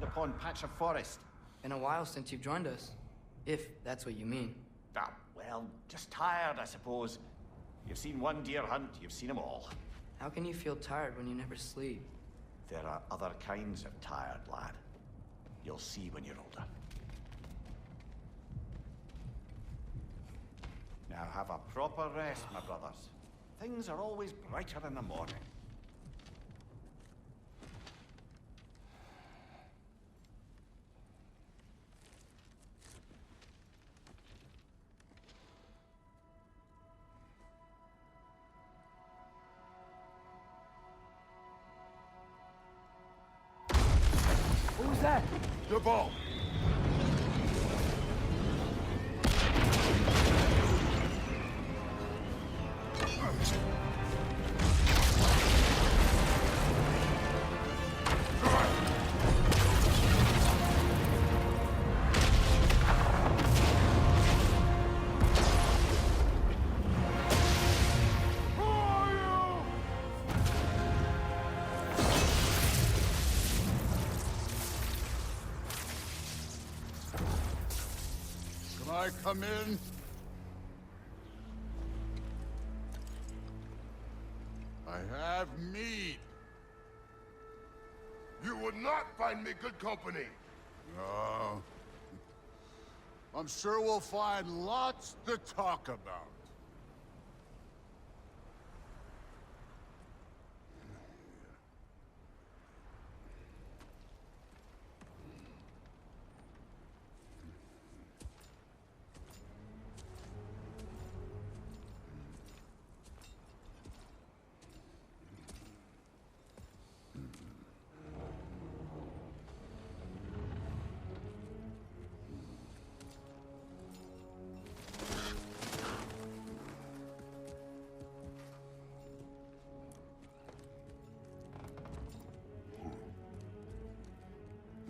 upon patch of forest. Been a while since you've joined us. If that's what you mean. Ah, well, just tired, I suppose. You've seen one deer hunt, you've seen them all. How can you feel tired when you never sleep? There are other kinds of tired, lad. You'll see when you're older. Now have a proper rest, my brothers. Things are always brighter in the morning. Who's that? The ball. Come in. I have mead. You would not find me good company. No. I'm sure we'll find lots to talk about.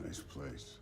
Nice place.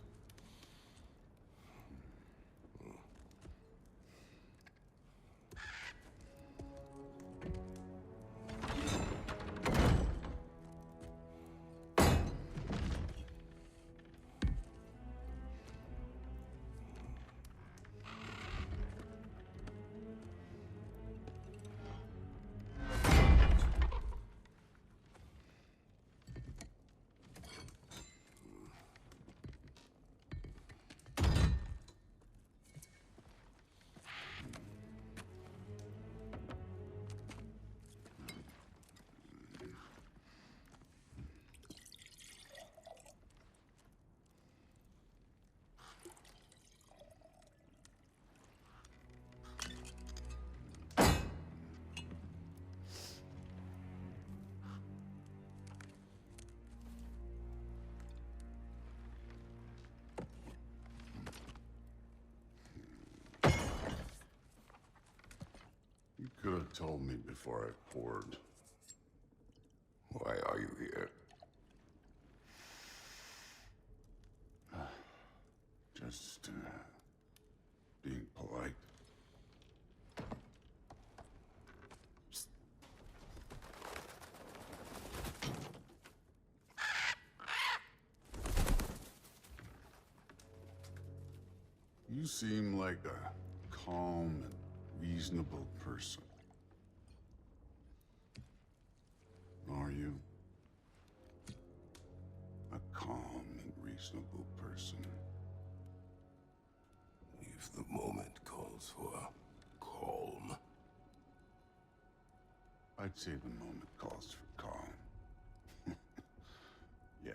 You could have told me before I poured. Why are you here? Just, being polite. You seem like a calm and reasonable person. Are you? A calm and reasonable person. If the moment calls for calm. I'd say the moment calls for calm. Yeah.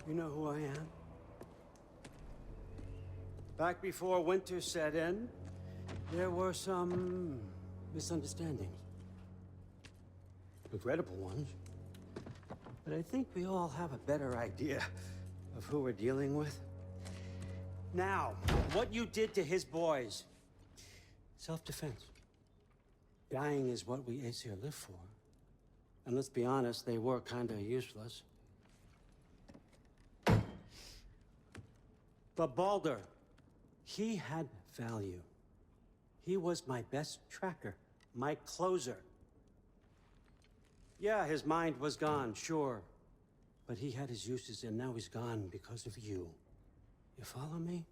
You know who I am? Back before winter set in, there were some misunderstandings. Regrettable ones. But I think we all have a better idea of who we're dealing with. Now, what you did to his boys. Self-defense. Dying is what we Aesir live for. And let's be honest, they were kinda useless. But Baldur, he had value. He was my best tracker, my closer. Yeah, his mind was gone, sure. But he had his uses, and now he's gone because of you. You follow me?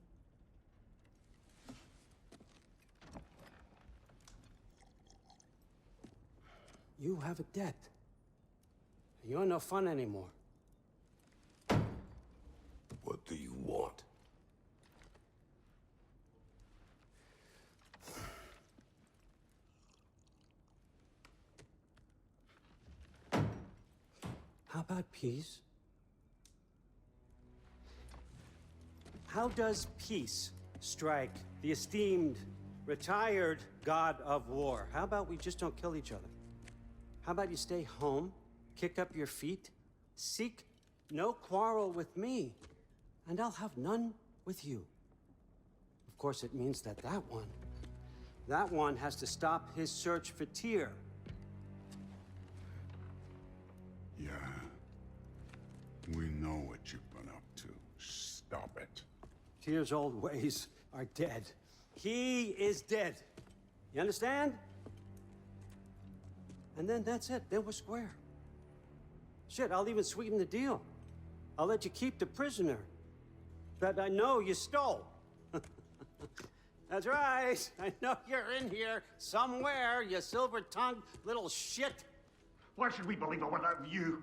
You have a debt. You're no fun anymore. What do you want? How about peace? How does peace strike the esteemed, retired god of war? How about we just don't kill each other? How about you stay home, kick up your feet, seek no quarrel with me, and I'll have none with you. Of course, it means that that one has to stop his search for Tyr. Yeah. We know what you've been up to. Stop it. Tyr's old ways are dead. He is dead. You understand? And then that's it. Then we're square. Shit, I'll even sweeten the deal. I'll let you keep the prisoner that I know you stole. That's right. I know you're in here somewhere, you silver-tongued little shit. Why should we believe a word out of you?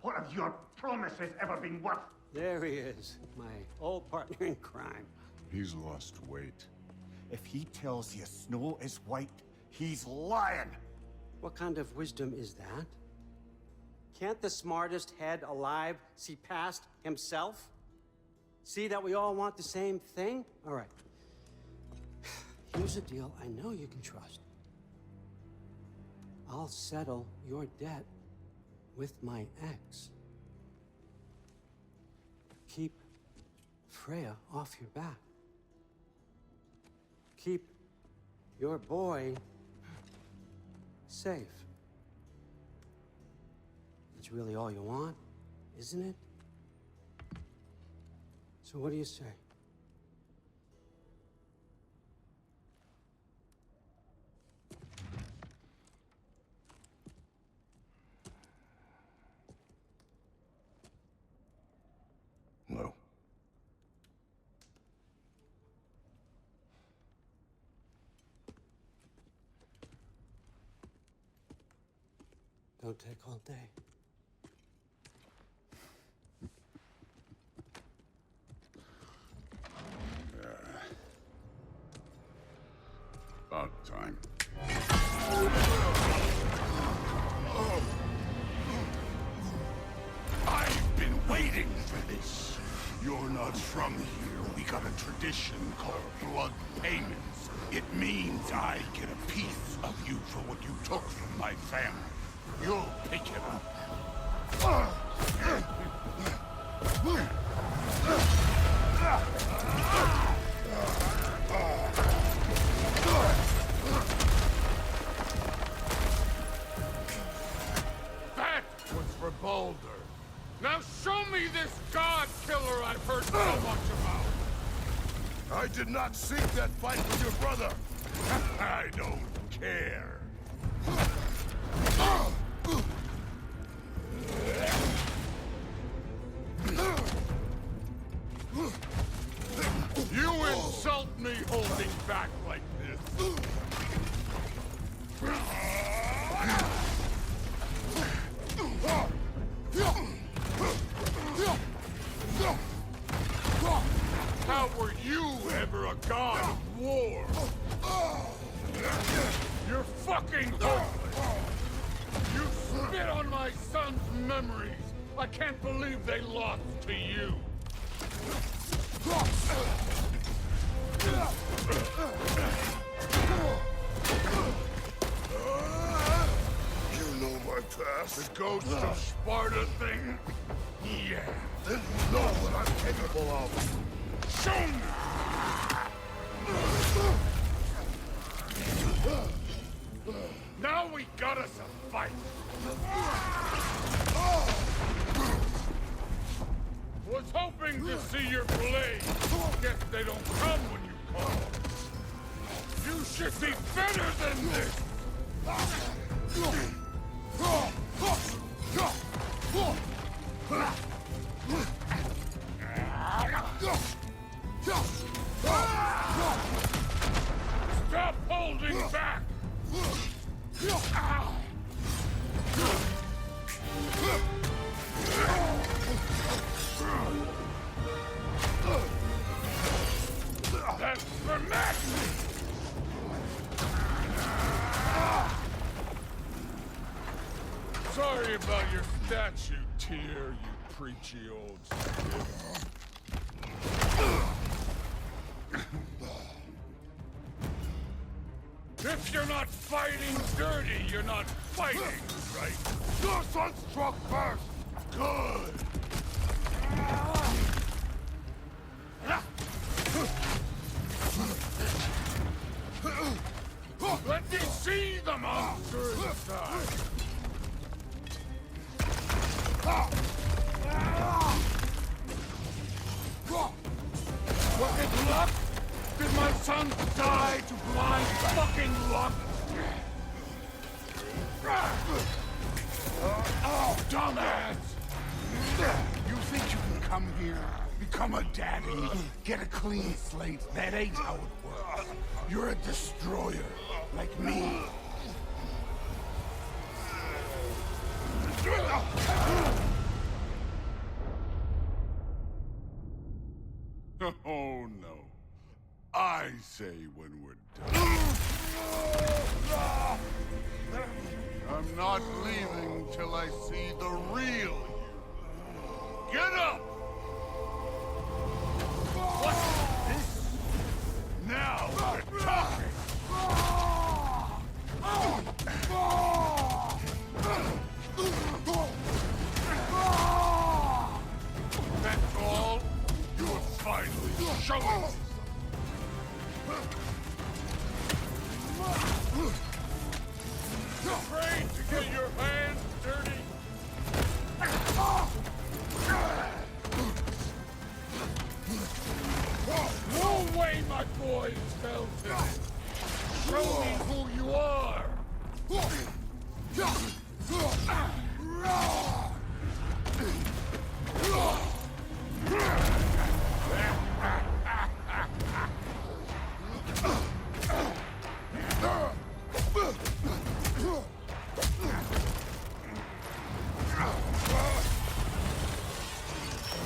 What have your promises ever been worth? There he is, my old partner in crime. He's lost weight. If he tells you snow is white, he's lying. What kind of wisdom is that? Can't the smartest head alive see past himself? See that we all want the same thing? All right. Here's a deal I know you can trust. I'll settle your debt with my ex. Keep Freya off your back. Keep your boy safe. That's really all you want, isn't it? So what do you say? No. Don't take all day. About time. I've been waiting for this. You're not from here. We got a tradition called blood payments. It means I get a piece of you for what you took from my family. You'll pick it up. That was for Baldur. Now show me this god killer I've heard so much about. I did not seek that fight with your brother. I don't care. You insult me holding back like this. How were you ever a god of war? You're fucking hopeless! You spit on my son's memories! I can't believe they lost to you! You know my past. The ghost of Sparta thing? Yeah. Then you know what I'm capable of. Show me! Now we got us a fight. Was hoping to see your blade. Guess they don't come when you call. You should be better than this. Stop holding back. That's for Max! Sorry about your statue, Tyr, you preachy old stiff. If you're not fighting dirty, you're not fighting, right? Your son struck first! Good! Let me see the monster inside! Was it luck? Did my son die to blind fucking luck? Oh, dumbass! You think you can come here, become a daddy, get a clean slate? That ain't how it works. You're a destroyer, like me. Oh, no. I say when we're done. I'm not leaving till I see the real you. Get up! What's this? Now we're talking! That's all? You have finally shown us! Afraid to get your hands dirty? No way my boys fell to it! Show me who you are!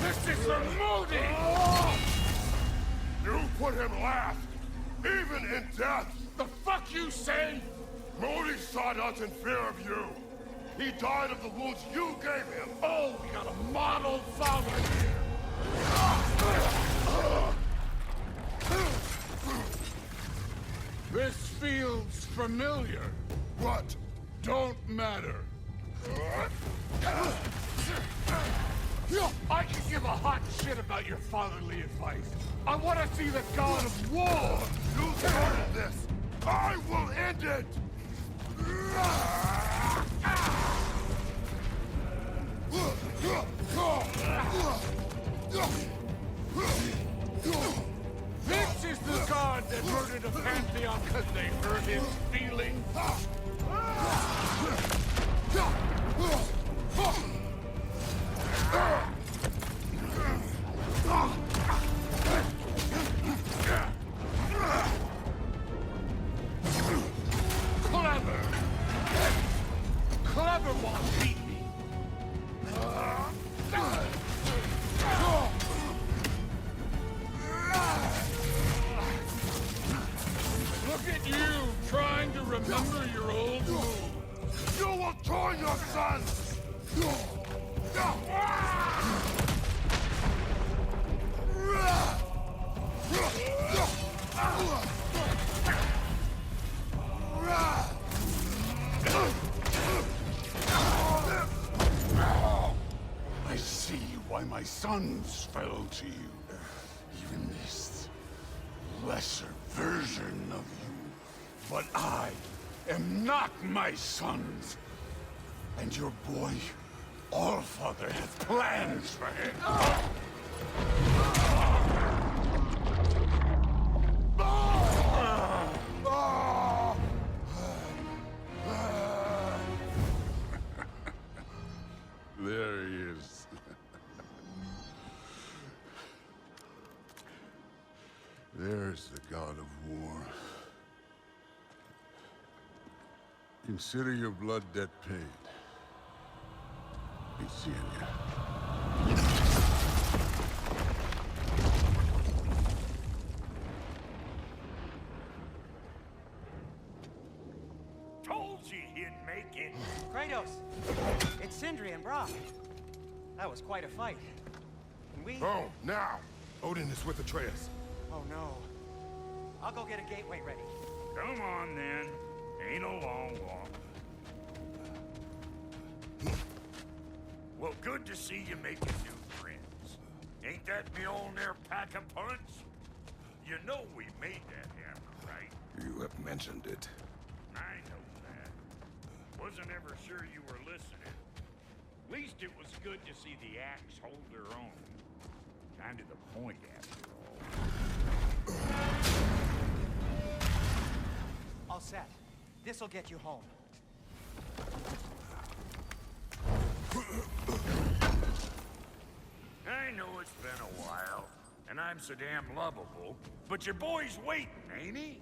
This is a Modi! You put him last, even in death. The fuck you say? Modi sought us in fear of you. He died of the wounds you gave him. Oh, we got a model father here! This feels familiar. What? Don't matter. I can give a hot shit about your fatherly advice. I want to see the god of war! You started this. I will end it! This is the god that murdered a pantheon because they hurt his feelings? Clever! Clever won't beat me! Look at you, trying to remember your old moves. You will join your son! I see why my sons fell to you. Even this lesser version of you. But I am not my sons. And your boy, Allfather, has plans for him. There he is. There's the god of war. Consider your blood debt paid. Be seeing you. Told you he'd make it. Kratos! It's Sindri and Brock. That was quite a fight. And we... Oh, now! Odin is with Atreus. Oh no. I'll go get a gateway ready. Come on, then. Ain't a long walk. Well, good to see you making new friends. Ain't that me old near pack-a-punch? You know we made that hammer, right? You have mentioned it. I know that. Wasn't ever sure you were listening. At least it was good to see the axe hold their own. Kind of the point, after all. All set. This'll get you home. I know it's been a while, and I'm so damn lovable, but your boy's waiting, ain't he?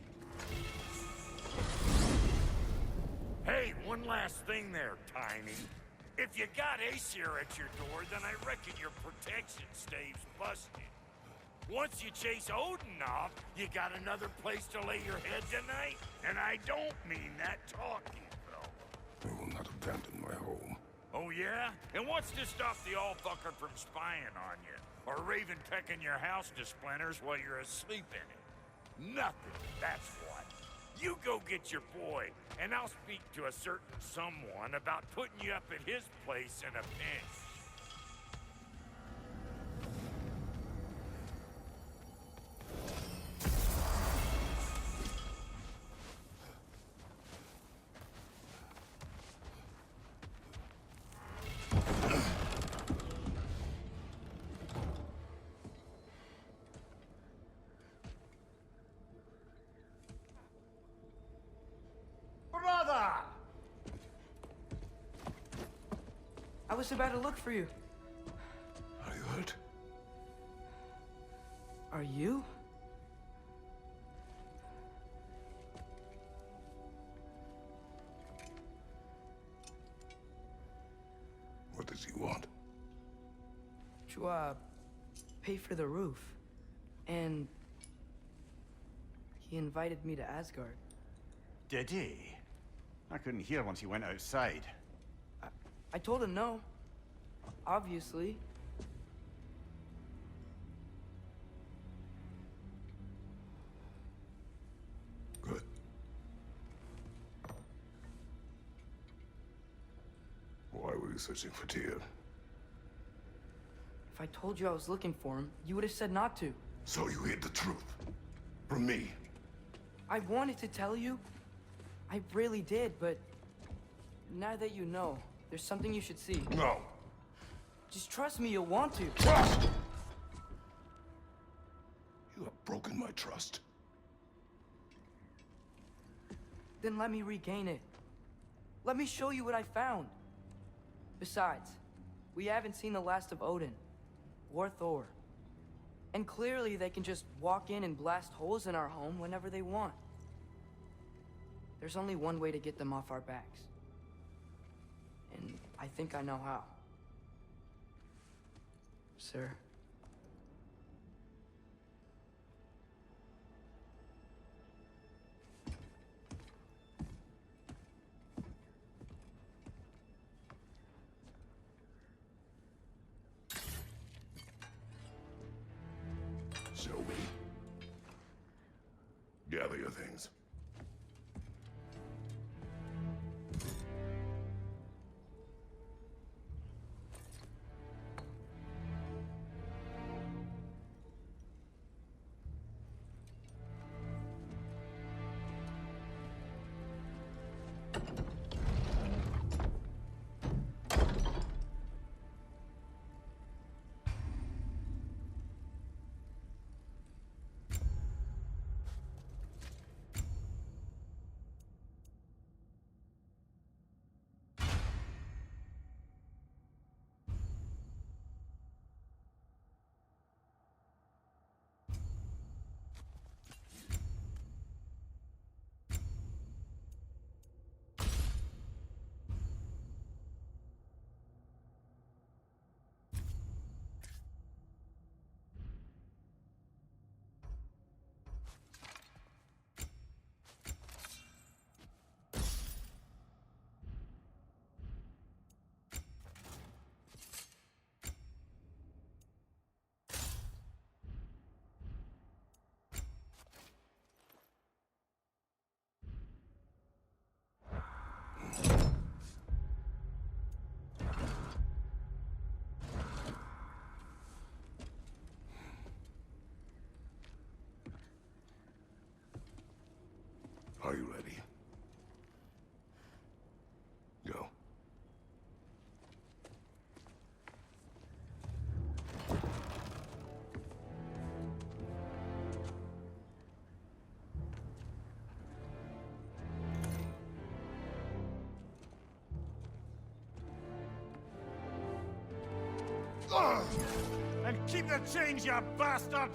Hey, one last thing there, Tiny. If you got Aesir at your door, then I reckon your protection stave's busted. Once you chase Odin off, you got another place to lay your head tonight? And I don't mean that talking, though. I will not abandon my home. Oh, yeah? And what's to stop the all-fucker from spying on you? Or Raven pecking your house to splinters while you're asleep in it? Nothing, that's what. You go get your boy, and I'll speak to a certain someone about putting you up at his place in a pinch. Brother! I was about to look for you. Are you hurt? Are you? What does he want? To, pay for the roof. And he invited me to Asgard. Did he? I couldn't hear once he went outside. I told him no. Obviously. Good. Why were you searching for Tyr? If I told you I was looking for him, you would have said not to. So you hid the truth. From me. I wanted to tell you. I really did, but now that you know, there's something you should see. No. Just trust me, you'll want to. Trust! You have broken my trust. Then let me regain it. Let me show you what I found. Besides, we haven't seen the last of Odin or Thor. And clearly they can just walk in and blast holes in our home whenever they want. There's only one way to get them off our backs. And I think I know how. Sir. Show me. Gather your things. Are you ready? Go. And keep the change, you bastard!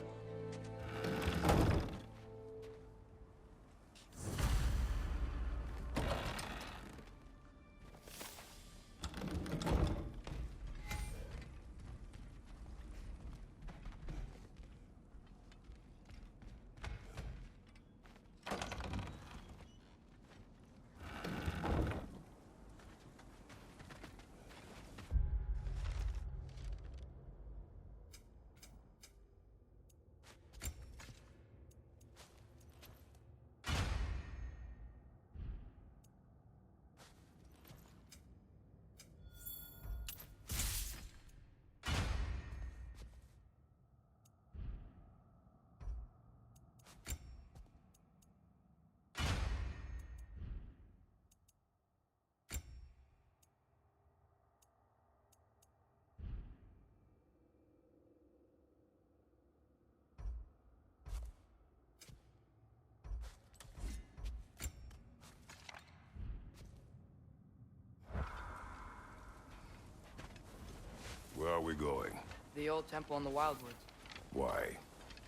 Where are we going? The old temple in the Wildwoods. Why?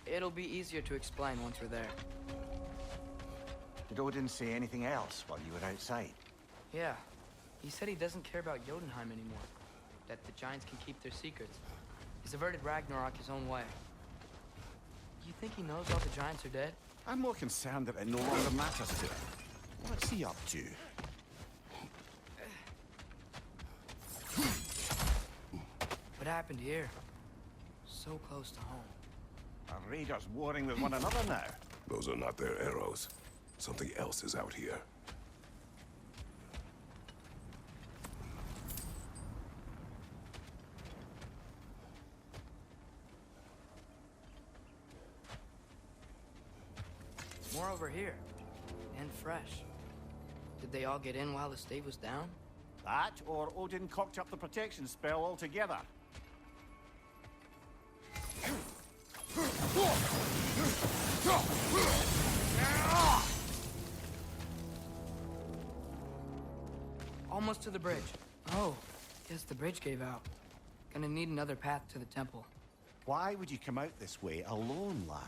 It'll be easier to explain once we're there. Did Odin say anything else while you were outside? Yeah. He said he doesn't care about Jotunheim anymore. That the giants can keep their secrets. He's averted Ragnarok his own way. You think he knows all the giants are dead? I'm more concerned that it no longer matters to him. What's he up to? What happened here? So close to home. Are raiders warring with one another now? Those are not their arrows. Something else is out here. More over here. And fresh. Did they all get in while the stave was down? That, or Odin cocked up the protection spell altogether. Almost to the bridge. Oh, guess the bridge gave out. Gonna need another path to the temple. Why would you come out this way alone, lad?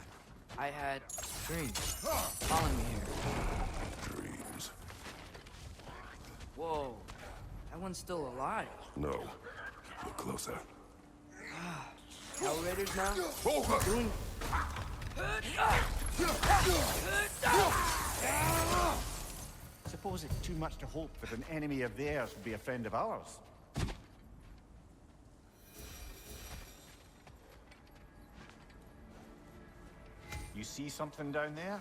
I had dreams following me here. Dreams. Whoa, that one's still alive. No. Look closer. Hell Raiders now? Oh, Doing... Suppose it's too much to hope that an enemy of theirs would be a friend of ours. You see something down there?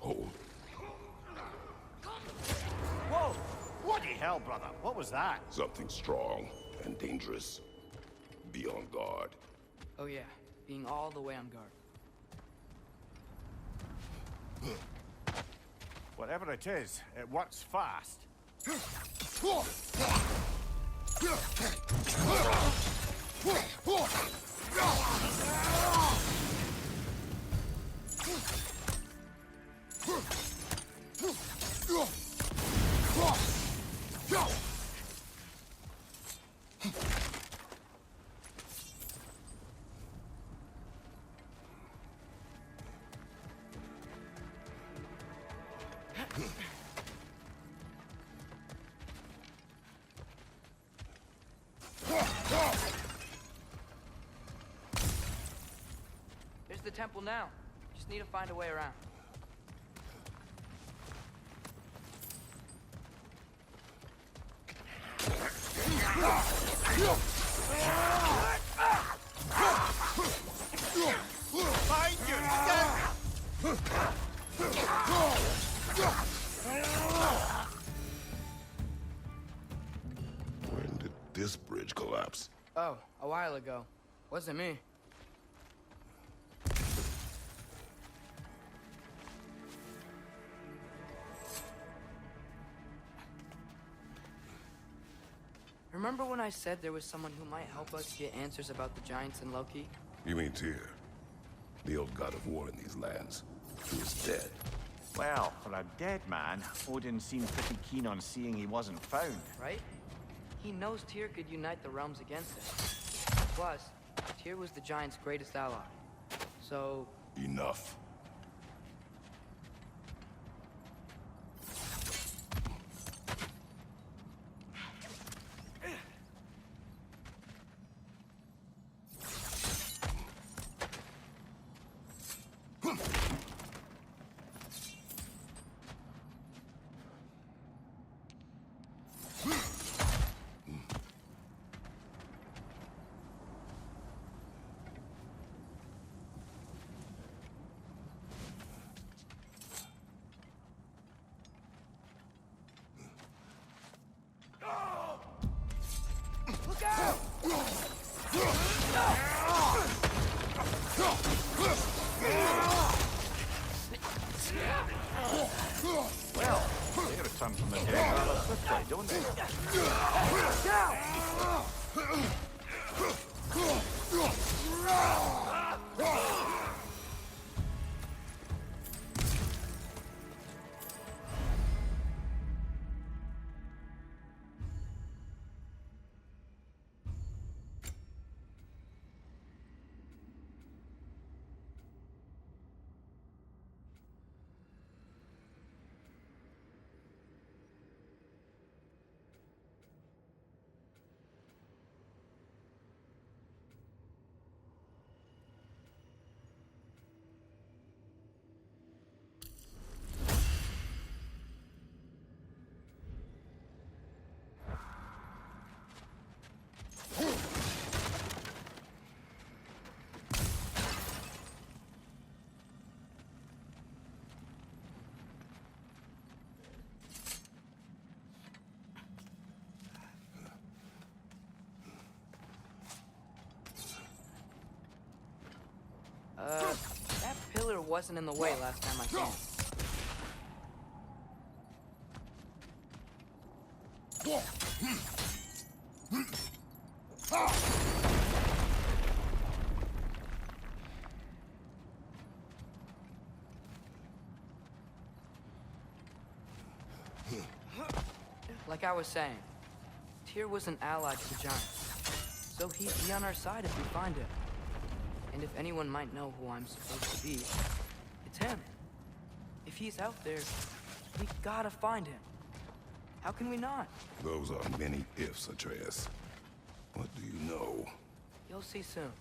hold. Whoa! Bloody hell, brother. What was that? Something strong and dangerous. Be on guard. Oh yeah, being all the way on guard. Whatever it is, it works fast. There's the temple now. Just need to find a way around. collapse? Oh, a while ago. Wasn't me. Remember when I said there was someone who might help us get answers about the giants and Loki? You mean Tyr, the old god of war in these lands, who is dead? Well, for a dead man, Odin seemed pretty keen on seeing he wasn't found. Right? He knows Tyr could unite the realms against him. Plus, Tyr was the giants' greatest ally. So... Enough. Look out! Well, they return from the dead rather swiftly, don't they? That pillar wasn't in the way last time I came. Like I was saying, Tyr was an ally to the giants, so he'd be on our side if we find him. And if anyone might know who I'm supposed to be, it's him. If he's out there, we gotta find him. How can we not? Those are many ifs, Atreus. What do you know? You'll see soon.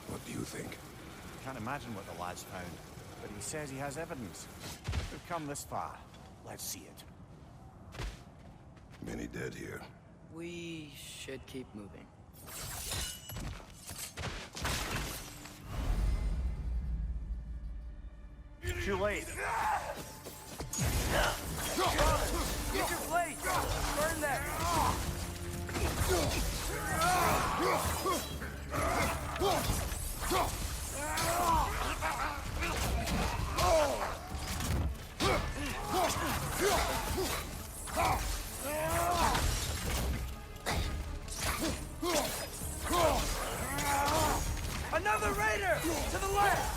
What do you think? Can't imagine what the lad's found, but he says he has evidence. We've come this far. Let's see it. Many dead here. We should keep moving. Too late. Get your blade! Burn that! Another raider! To the left!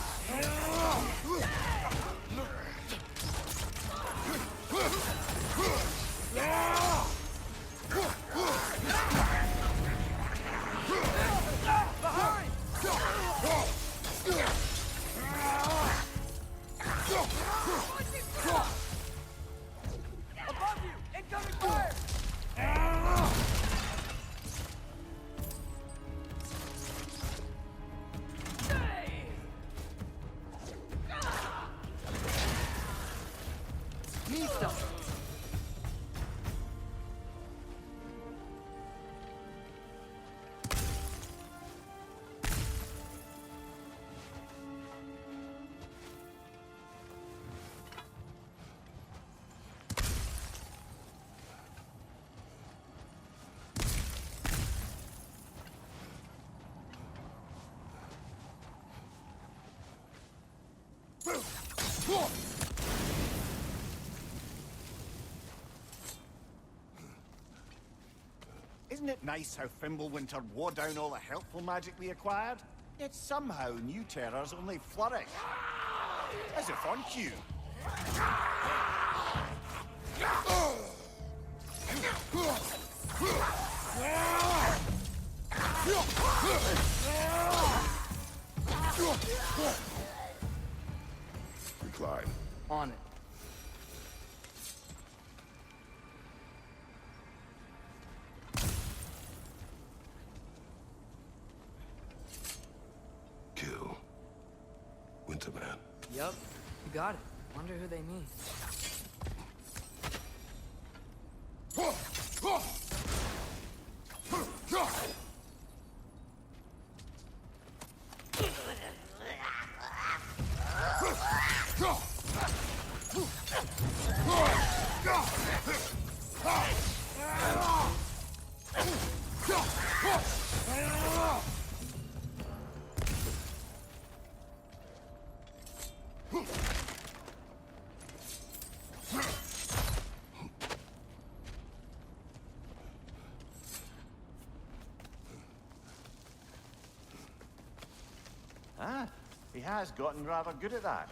Behind! Above you! Incoming fire! Nista! Isn't it nice how Fimbulwinter wore down all the helpful magic we acquired? Yet somehow new terrors only flourish. As if on cue. Recline. On it. Kill. Winterman. Yup, you got it. Wonder who they mean. Ah, he has gotten rather good at that.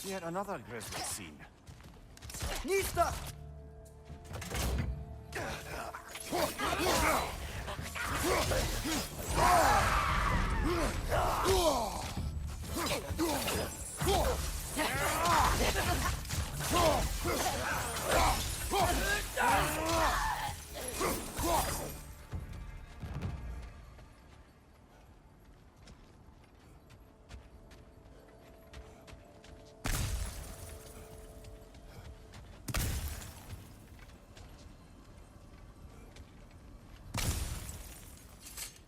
Yet another grisly scene. Nista!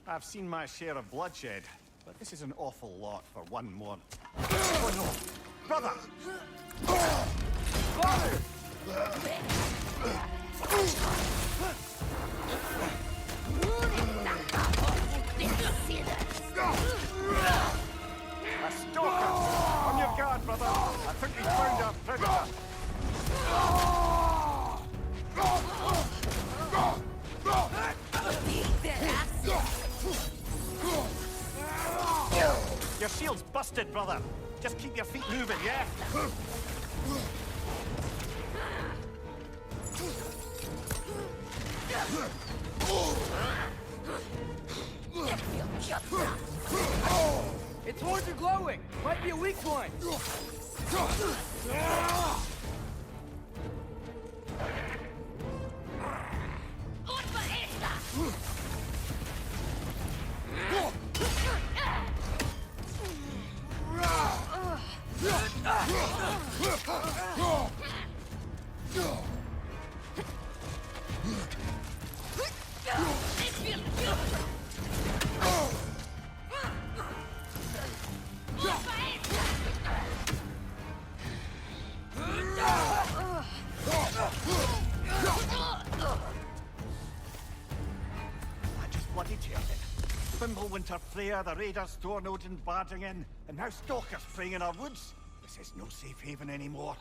I've seen my share of bloodshed, but this is an awful lot for one more. Oh no! Brother! Father! A stalker! On your guard, brother! I think we found our predator! Your shield's busted, brother! Just keep your feet moving, yeah? Its horns are glowing! Might be a weak point! I just bloody turned it. Fimbulwinter Freya, the raiders, Thornode and barging in, and now stalkers preying in our woods. This is no safe haven anymore.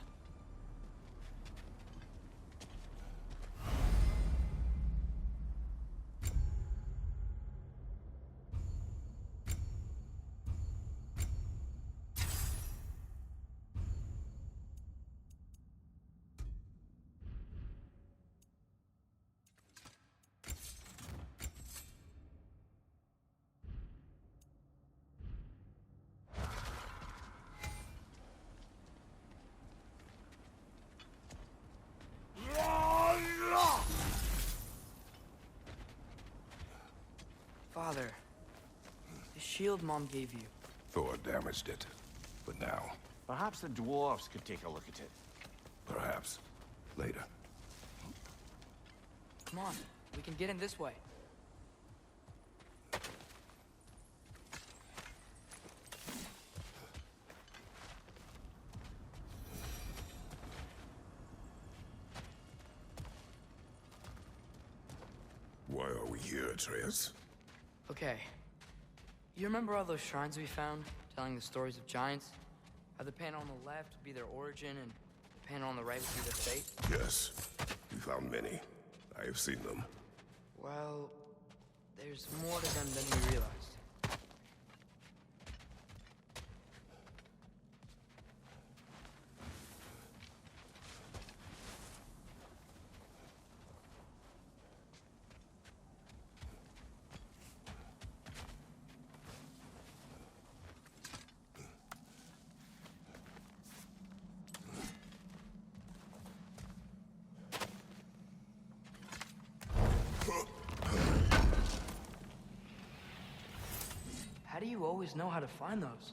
Father, the shield Mom gave you. Thor damaged it. But now, Perhaps the dwarves could take a look at it. perhaps, later. Come on, we can get in this way. Why are we here, Atreus? Okay. You remember all those shrines we found, telling the stories of giants? How the panel on the left would be their origin, and the panel on the right would be their fate? Yes. We found many. I have seen them. Well, there's more to them than we realized. How do you always know how to find those?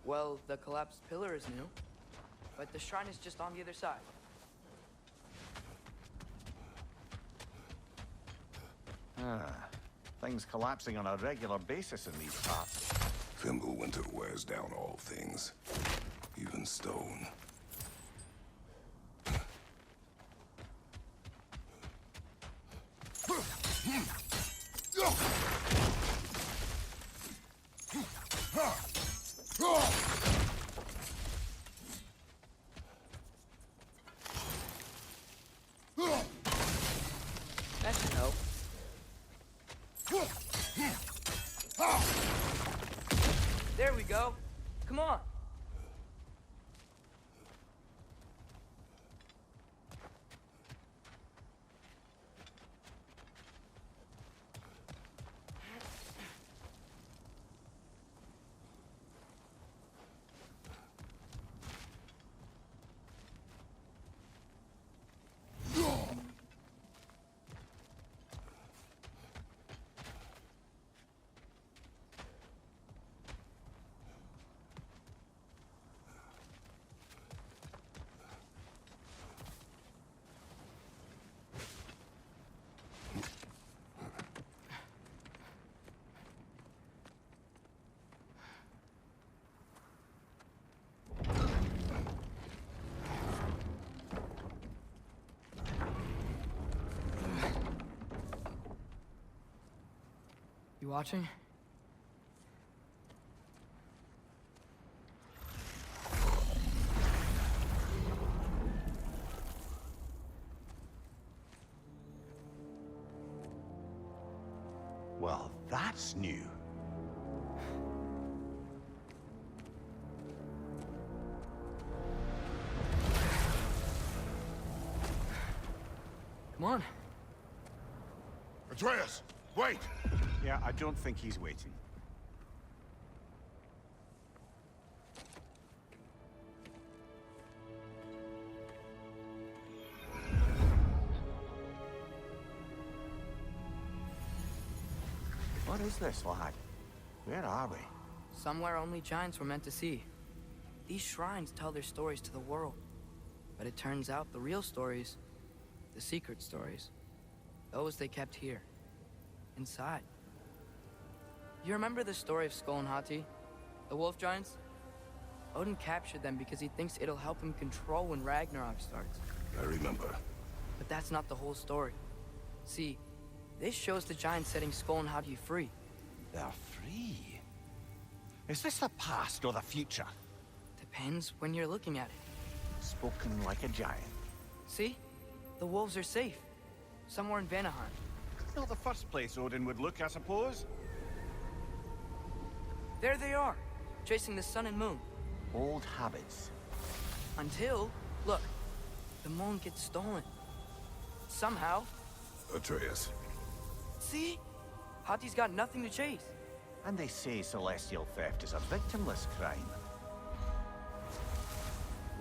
Well, the collapsed pillar is new, but the shrine is just on the other side. Things collapsing on a regular basis in these parts. Fimbulwinter wears down all things, even stone. That should help. There we go. Come on. You watching? Well, that's new. Come on. Atreus, wait! Yeah, I don't think he's waiting. What is this, lad? Where are we? Somewhere only giants were meant to see. These shrines tell their stories to the world. But it turns out the real stories, the secret stories, those they kept here, inside. You remember the story of Skull and Hati, the wolf giants? Odin captured them because he thinks it'll help him control when Ragnarok starts. I remember. But that's not the whole story. See, this shows the giants setting Skull and Hati free. They're free. Is this the past or the future? Depends when you're looking at it. Spoken like a giant. See? The wolves are safe. Somewhere in Vanaheim. Not the first place Odin would look, I suppose. There they are, chasing the sun and moon. Old habits. Until, look, the moon gets stolen. Somehow. Atreus. See? Hati's got nothing to chase. And they say celestial theft is a victimless crime.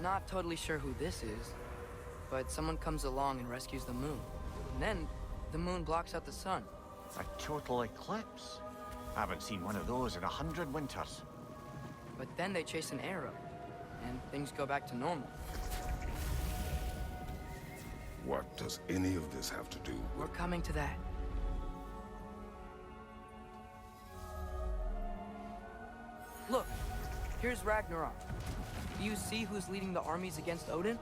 Not totally sure who this is, but someone comes along and rescues the moon. And then, the moon blocks out the sun. A total eclipse. Haven't seen one of those in 100 winters. But then they chase an arrow, and things go back to normal. What does any of this have to do? We're coming to that. Look, here's Ragnarok. Do you see who's leading the armies against Odin?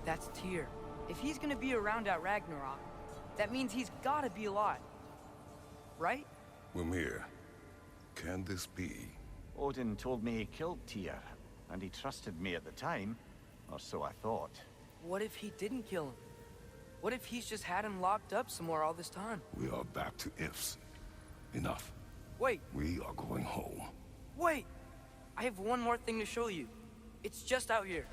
That's Tyr. If he's gonna be around at Ragnarok, that means he's gotta be alive. Right? Mimir, can this be? Odin told me he killed Tyr, and he trusted me at the time, or so I thought. What if he didn't kill him? What if he's just had him locked up somewhere all this time? We are back to ifs. Enough. Wait, We are going home. wait! I have one more thing to show you. It's just out here.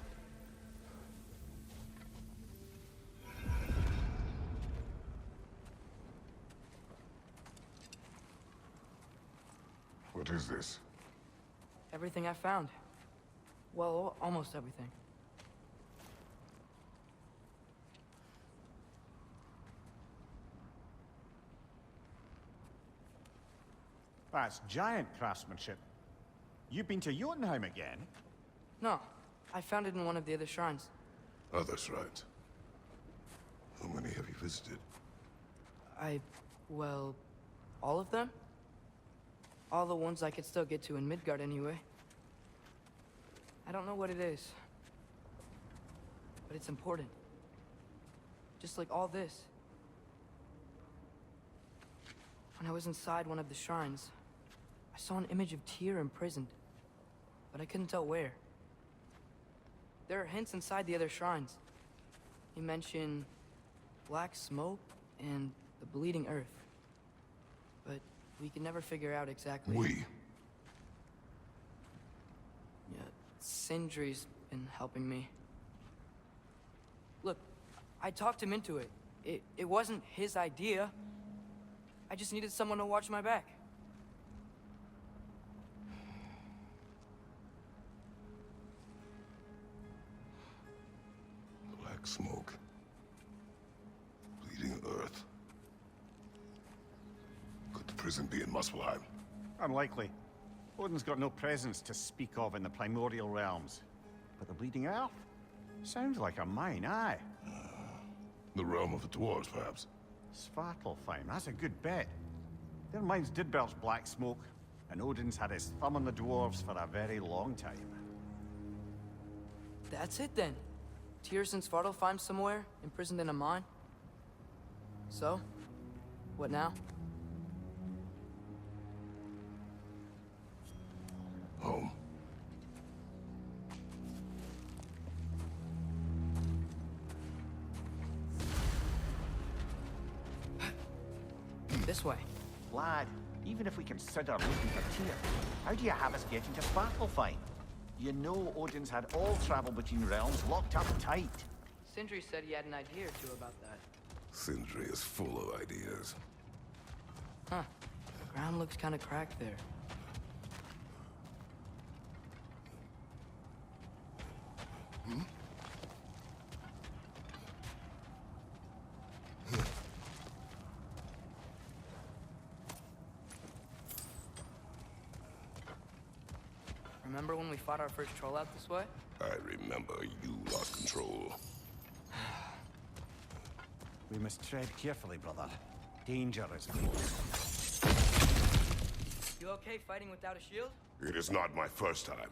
What is this? Everything I found. Well, almost everything. That's giant craftsmanship. You've been to Jotunheim again? No, I found it in one of the other shrines. Other shrines. How many have you visited? Well, all of them? All the ones I could still get to in Midgard anyway. I don't know what it is. But it's important. Just like all this. When I was inside one of the shrines, I saw an image of Tyr imprisoned. But I couldn't tell where. There are hints inside the other shrines. He mentioned black smoke and the bleeding earth. But we could never figure out exactly. We? Yeah, Sindri's been helping me. Look, I talked him into it. It wasn't his idea. I just needed someone to watch my back. Black smoke. Bleeding earth. Could the prison be in Muspelheim? Unlikely. Odin's got no presence to speak of in the primordial realms. But the Bleeding Earth? Sounds like a mine, aye. The realm of the dwarves, perhaps? Svartalfheim, that's a good bet. Their mines did belch black smoke, and Odin's had his thumb on the dwarves for a very long time. That's it then. Tyr's in Svartalfheim somewhere, imprisoned in a mine. So, what now? Home. This way. Lad, even if we consider looking for Tyr, how do you have us getting to Svartalfheim? You know Odin's had all travel between realms locked up tight. Sindri said he had an idea or two about that. Sindri is full of ideas. Huh. The ground looks kind of cracked there. Remember when we fought our first troll out this way? I remember you lost control. We must tread carefully, brother. Danger is close. You okay fighting without a shield? It is not my first time.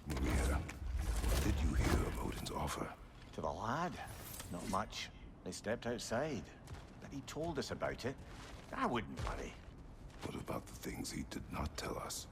Mimir, what did you hear of Odin's offer? To the lad? Not much. They stepped outside. But he told us about it. I wouldn't worry. What about the things he did not tell us?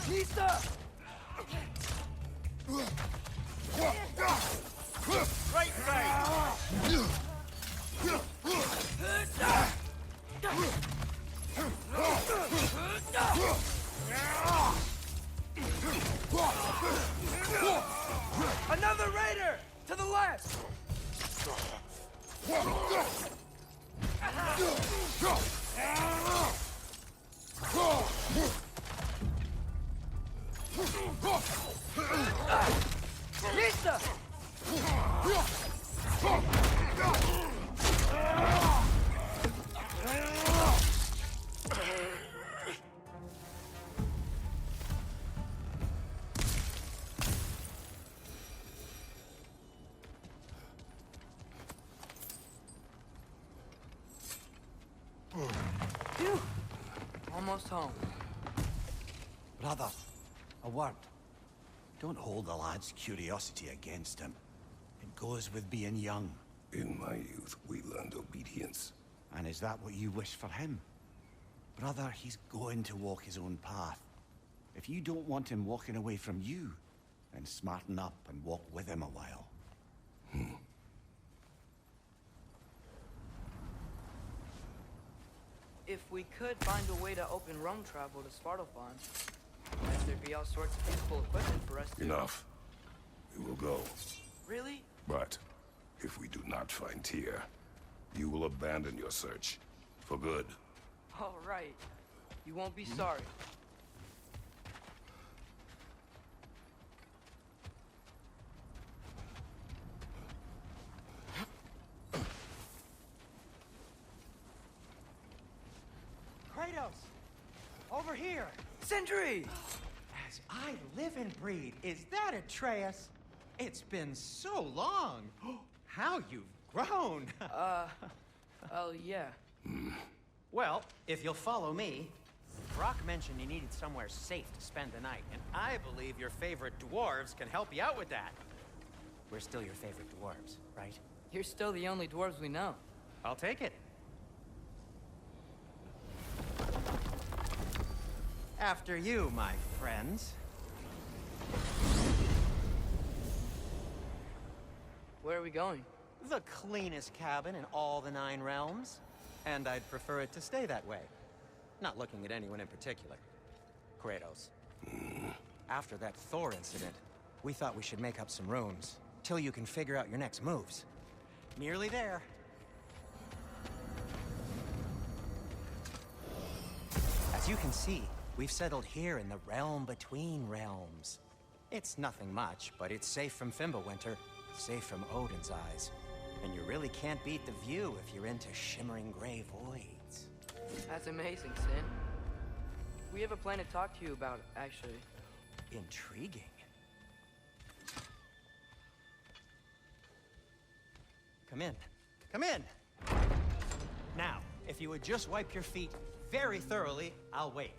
Nista! Right side! Another raider! To the left! Nista! Phew. Almost home. Brother, a word. Don't hold the lad's curiosity against him. It goes with being young. In my youth, we learned obedience. And is that what you wish for him? Brother, he's going to walk his own path. If you don't want him walking away from you, then smarten up and walk with him a while. If we could find a way to open realm travel to Svartalfheim, then there'd be all sorts of useful equipment for us to... Enough. We will go. Really? But if we do not find Tyr, you will abandon your search. For good. All right. You won't be sorry. Kratos! Over here! Sindri! As I live and breathe, is that Atreus? It's been so long! How you've grown! Oh, yeah. Well, if you'll follow me, Brock mentioned you needed somewhere safe to spend the night, and I believe your favorite dwarves can help you out with that. We're still your favorite dwarves, right? You're still the only dwarves we know. I'll take it. After you, my friends. Where are we going? The cleanest cabin in all the 9 realms. And I'd prefer it to stay that way. Not looking at anyone in particular. Kratos. After that Thor incident, we thought we should make up some rooms, till you can figure out your next moves. Nearly there. As you can see, we've settled here in the realm between realms. It's nothing much, but it's safe from Fimbulwinter, safe from Odin's eyes. And you really can't beat the view if you're into shimmering gray voids. That's amazing, Sin. We have a plan to talk to you about, actually. Intriguing. Come in. Come in! Now, if you would just wipe your feet very thoroughly, I'll wait.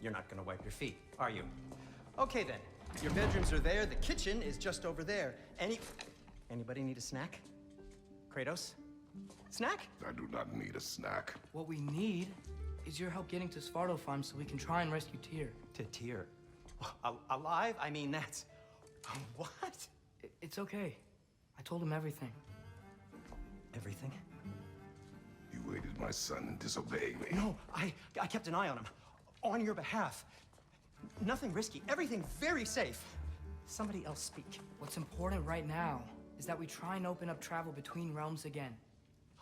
You're not gonna wipe your feet, are you? Okay then. Your bedrooms are there, the kitchen is just over there. Anybody need a snack? Kratos? Snack? I do not need a snack. What we need is your help getting to Svartalfheim so we can try and rescue Tyr. To Tyr? Alive? I mean, that's... What? It's okay. I told him everything. Everything? You aided my son in disobeying me. No, I kept an eye on him. On your behalf. Nothing risky. Everything very safe. Somebody else speak. What's important right now is that we try and open up travel between realms again.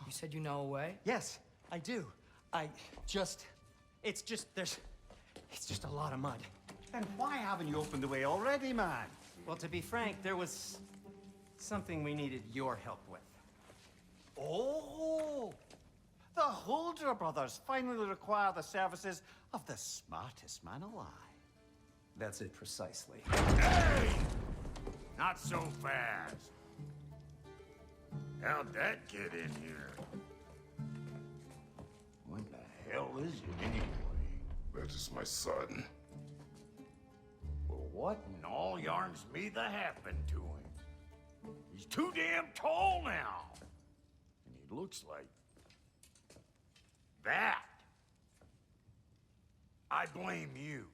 You said you know a way? Yes, I do. It's just a lot of mud. And why haven't you opened the way already, man? Well, to be frank, there was something we needed your help with. Oh! The Holder brothers finally require the services of the smartest man alive. That's it precisely. Hey! Not so fast. How'd that get in here? What the hell is it anyway? That is my son. Well, what in all yarns me that happened to him? He's too damn tall now. And he looks like that. I blame you.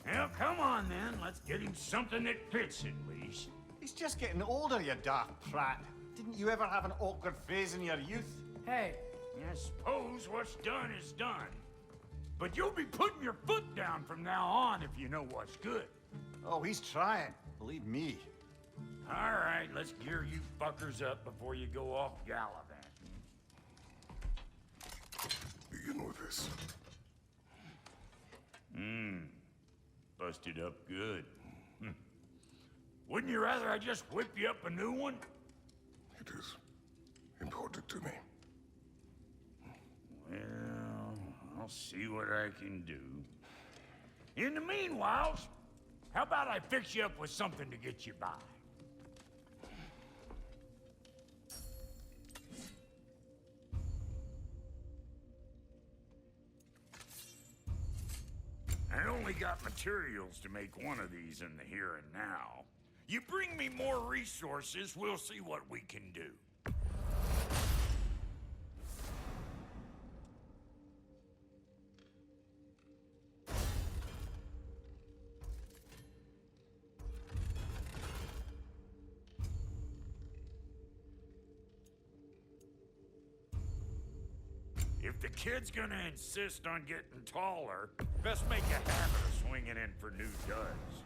Well, come on then. Let's get him something that fits at least. He's just getting older, you daft prat. Didn't you ever have an awkward phase in your youth? Hey, I suppose what's done is done. But you'll be putting your foot down from now on if you know what's good. Oh, he's trying. Believe me. All right, let's gear you fuckers up before you go off gallivanting. Begin with this. Busted up good. Wouldn't you rather I just whip you up a new one? It is important to me. Well, I'll see what I can do. In the meanwhile, how about I fix you up with something to get you by? I only got materials to make one of these in the here and now. You bring me more resources, we'll see what we can do. If the kid's gonna insist on getting taller, best make a habit of swinging in for new duds.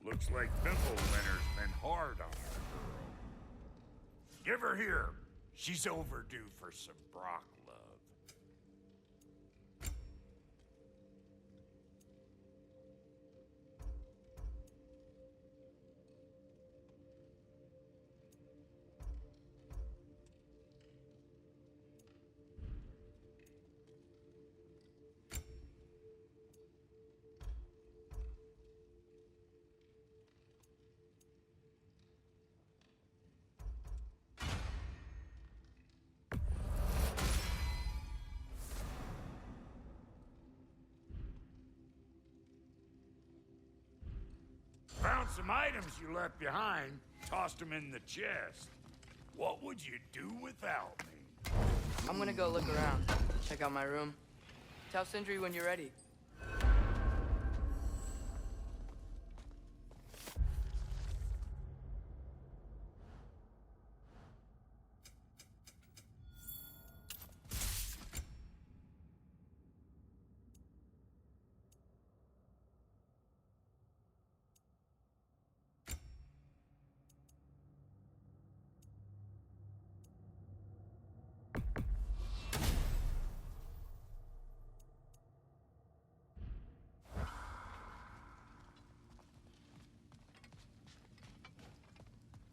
Looks like Pimple Winter's been hard on our girl. Give her here. She's overdue for some Brock love. Found some items you left behind, tossed them in the chest. What would you do without me? I'm gonna go look around. Check out my room. Tell Sindri when you're ready.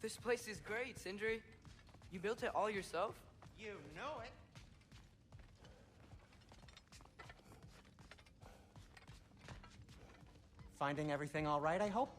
This place is great, Sindri. You built it all yourself? You know it. Finding everything all right, I hope?